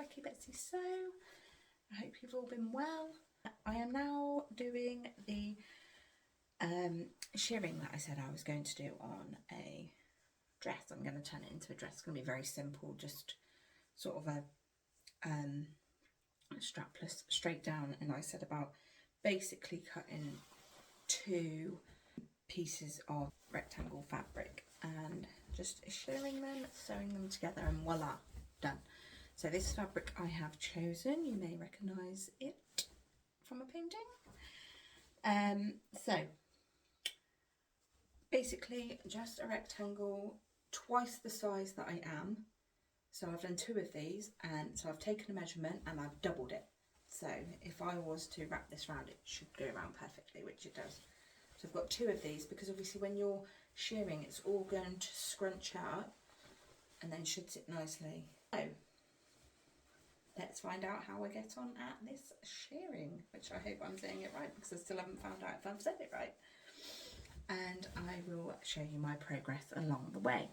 Becky Betsy Sew. I hope you've all been well. I am now doing the shirring that I said I was going to do on a dress. I'm going to turn it into a dress. It's going to be very simple, just sort of a strapless straight down, and I said about basically cutting 2 pieces of rectangle fabric and just shirring them, sewing them together, and voila, done. So this fabric I have chosen, you may recognise it from a painting. So basically just a rectangle, twice the size that I am. So I've done 2 of these, and so I've taken a measurement and I've doubled it. So if I was to wrap this round, it should go around perfectly, which it does. So I've got 2 of these because obviously when you're shirring, it's all going to scrunch out and then should sit nicely. So let's find out how I get on at this shirring, which I hope I'm saying it right because I still haven't found out if I've said it right. And I will show you my progress along the way.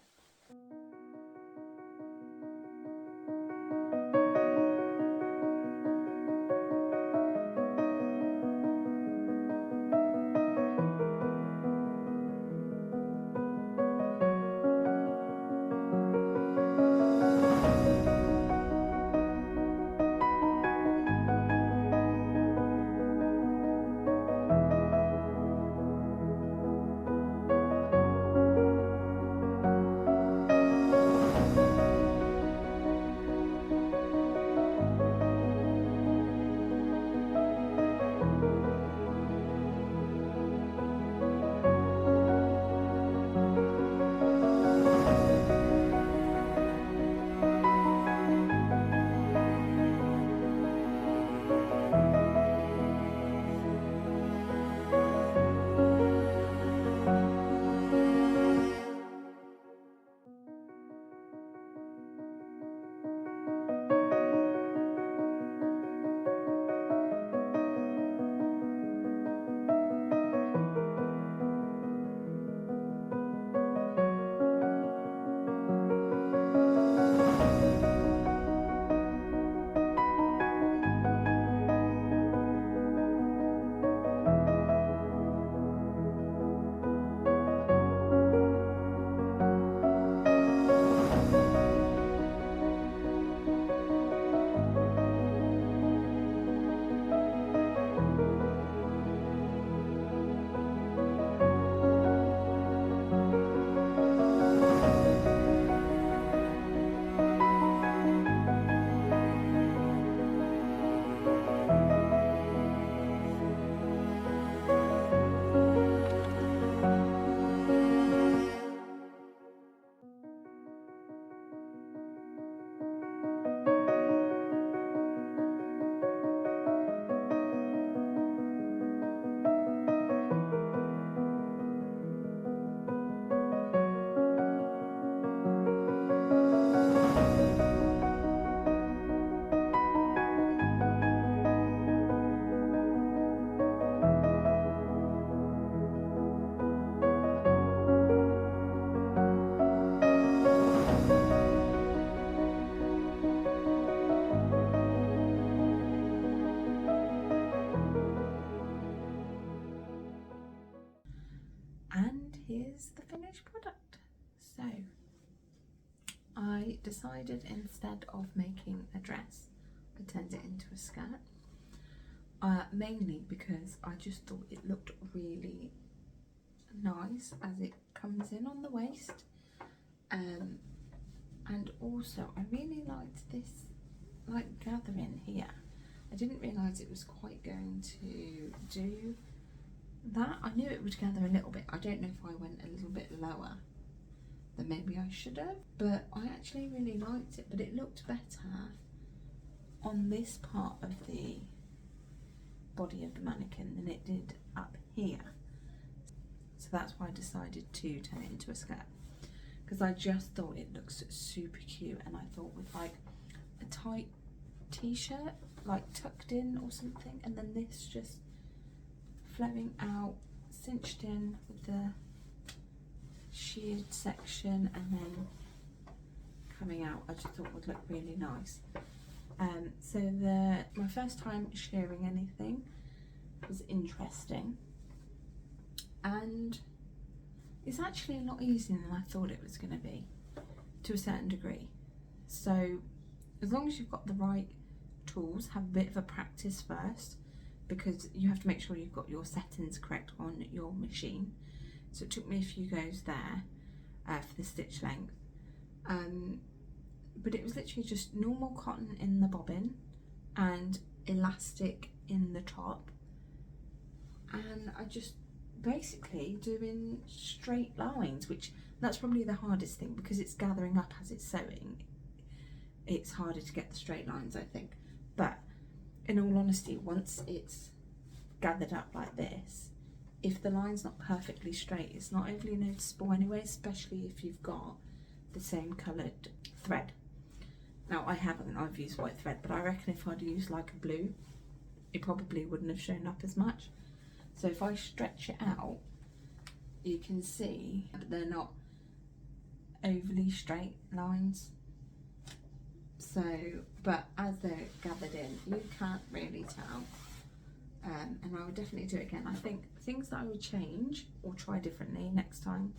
And here's the finished product. So I decided instead of making a dress, I turned it into a skirt, mainly because I just thought it looked really nice as it comes in on the waist, and also I really liked this like gathering here. I didn't realise it was quite going to do that. I knew it would gather a little bit. I don't know if I went a little bit lower than maybe I should have, but I actually really liked it. But it looked better on this part of the body of the mannequin than it did up here. So that's why I decided to turn it into a skirt, because I just thought it looks super cute, and I thought with like a tight t-shirt like tucked in or something, and then this just flowing out, cinched in with the sheared section, and then coming out, I just thought would look really nice. So my first time sharing anything was interesting, and it's actually a lot easier than I thought it was going to be, to a certain degree. So as long as you've got the right tools, have a bit of a practice first, because you have to make sure you've got your settings correct on your machine. So it took me a few goes there for the stitch length, but it was literally just normal cotton in the bobbin and elastic in the top, and I just basically doing straight lines, which that's probably the hardest thing, because it's gathering up as it's sewing. It's harder to get the straight lines, I think. But in all honesty, once it's gathered up like this, if the line's not perfectly straight, it's not overly noticeable anyway, especially if you've got the same coloured thread. Now I've used white thread, but I reckon if I'd used like a blue, it probably wouldn't have shown up as much. So if I stretch it out, you can see that they're not overly straight lines. So, but as they're gathered in, you can't really tell. And I would definitely do it again. I think things that I would change or try differently next time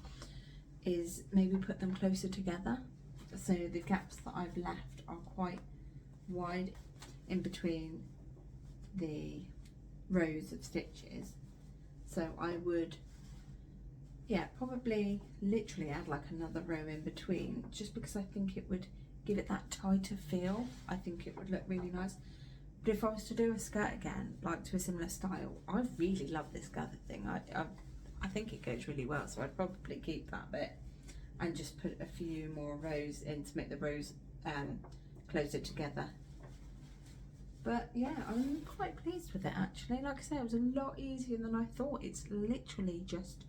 is maybe put them closer together, so the gaps that I've left are quite wide in between the rows of stitches. So I would, yeah, probably literally add like another row in between, just because I think it would give it that tighter feel. I think it would look really nice. But if I was to do a skirt again, like to a similar style, I really love this gather thing. I think it goes really well, so I'd probably keep that bit and just put a few more rows in to make the rows closer together. But yeah, I'm quite pleased with it actually. Like I say, it was a lot easier than I thought. It's literally just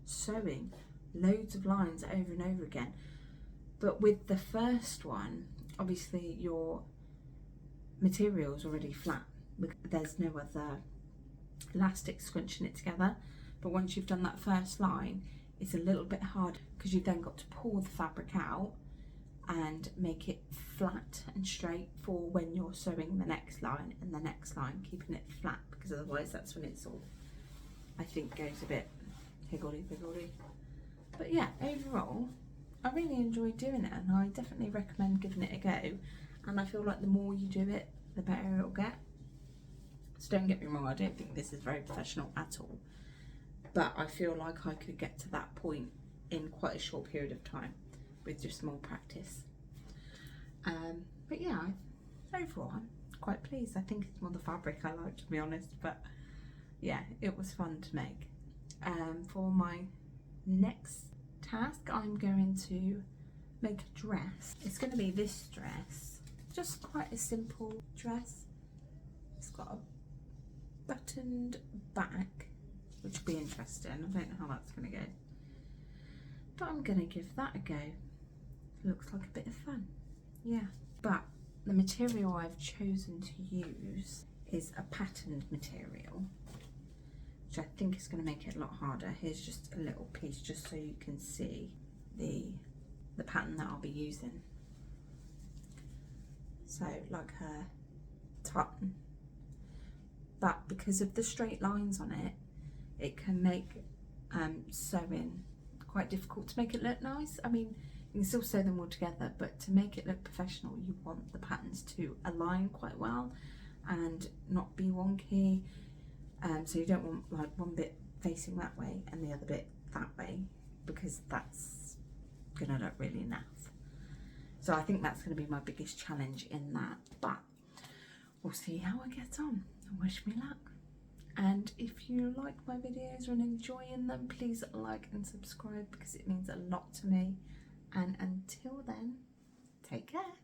sewing loads of lines over and over again. But with the first one, obviously your material's already flat. There's no other elastic scrunching it together. But once you've done that first line, it's a little bit hard, because you've then got to pull the fabric out and make it flat and straight for when you're sewing the next line and the next line, keeping it flat, because otherwise that's when it's all, I think, goes a bit higgledy-piggledy. But yeah, overall I really enjoyed doing it, and I definitely recommend giving it a go. And I feel like the more you do it, the better it'll get. So don't get me wrong, I don't think this is very professional at all, but I feel like I could get to that point in quite a short period of time with just more practice. But yeah, overall I'm quite pleased. I think it's more the fabric I like, to be honest, but yeah, it was fun to make. For my next task, I'm going to make a dress. It's going to be this dress, just quite a simple dress. It's got a buttoned back, which will be interesting. I don't know how that's going to go, but I'm going to give that a go. Looks like a bit of fun, yeah. But the material I've chosen to use is a patterned material, which I think is going to make it a lot harder. Here's just a little piece just so you can see the pattern that I'll be using. So like a tartan, but because of the straight lines on it, it can make sewing quite difficult to make it look nice. I mean, you can still sew them all together, but to make it look professional, you want the patterns to align quite well and not be wonky. So you don't want like one bit facing that way and the other bit that way, because that's gonna look really naff. So I think that's gonna be my biggest challenge in that, but we'll see how I get on. Wish me luck. And if you like my videos and enjoying them, please like and subscribe, because it means a lot to me. And until then, take care.